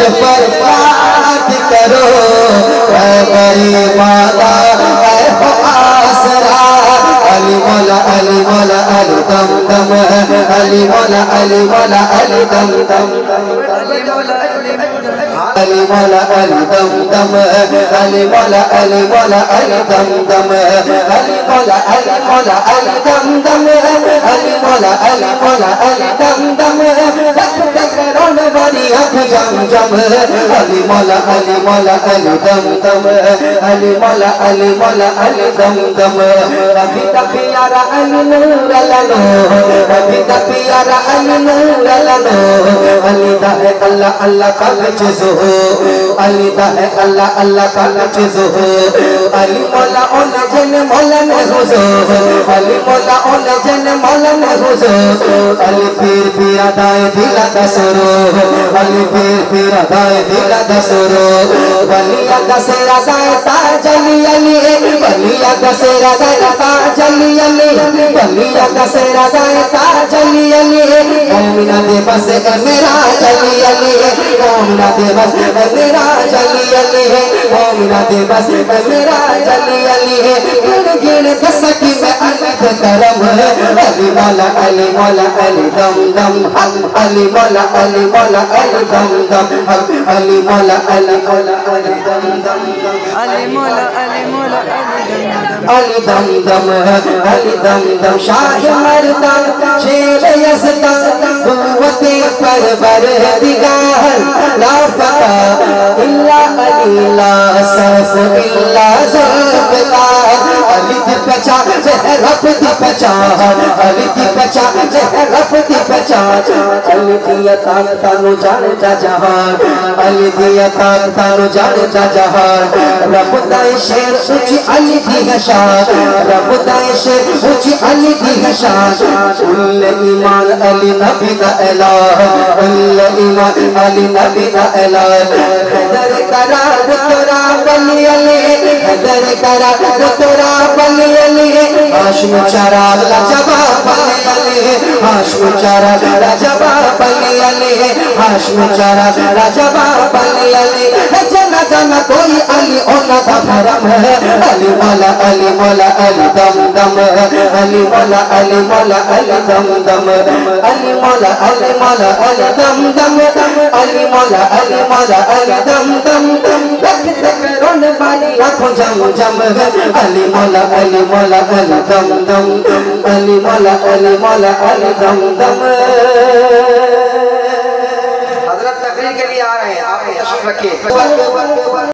फरियाद करो गरीब माता आसरा अली मौला अली मौला अली दम दम अली मौला अली मौला अली दम दम अली मौला अली दम दम अली मौला अली मौला अली दम दम अली मौला अली मौला अली दम दम अली मौला अली मौला अली दम दम रोन वाली आँख जम जम अली मौला अली मौला अली दम दम अली मौला अली मौला अली दम दम रबी दा प्यारा अली नूर ललो रबी दा प्यारा अली नूर ललो अली दा है अल्लाह अल्लाह का चीज़ हो अली दा है अल्लाह अल्लाह का चीज़ हो अली मौला ओन जन मौला ने हुजो अली मौला ओन जन मौला ने हुजो अली पीर पीरा दाए दिला दसरो अली पीर पीरा दाए दिला दसरो बलिया दसरा दाए ताज अली अली बलिया दसरा दाए ताज अली अली बलिया दसरा दाए ताज अली अली मोमिना दे बस मेरा अली अली मोमिना दे बस मेरा अली अली मोमिना दे बस मेरा अली अली गिन गिन दस की मैं अनथ करम अली मौला अली मौला अली दम दम अली मौला अली मौला अली दम दम अली मौला अली मौला अली दम दम अली मौला अली मौला अली दम दम अली दम दम शाह मर्दम शेर यज़्दान कुव्वते परवर दिगार ला फका इल्ला अली ला सफ इल्ला ज़ुल्फ़िकार अली दी पहचान रब दी पहचान अली दी पहचान रब दी पहचान अली दी ताक तानु जाने जा जहान अली दी ताक तानु जाने जा जहान रब दा शेर ऊंची अली दी शान रब दा शेर ऊंची अली दी शान उल ईमान अली नबी दा ऐलान उल ईमान अली नबी दा ऐलान हैदर करा तोरा बली अली हैदर करा तोरा बली अली हाशिम चारा लाजवा बली अली हाशिम चारा लाजवा बली अली हाशिम चारा लाजवा बली अली जना जना कोई अली ओना दा भरम अली मौला अली मौला अली दम दम अली मौला अली मौला अली दम दम अली मौला अली मौला अली दम दम अली मौला अली मौला अली दम दम देख देख रोन वाली आँखों जम जम अली मौला अली मौला अली दम दम अली मौला अली मौला अली दम दम। हज़रत तकरीर के लिए आ रहे हैं, आप तशरीफ रखिए।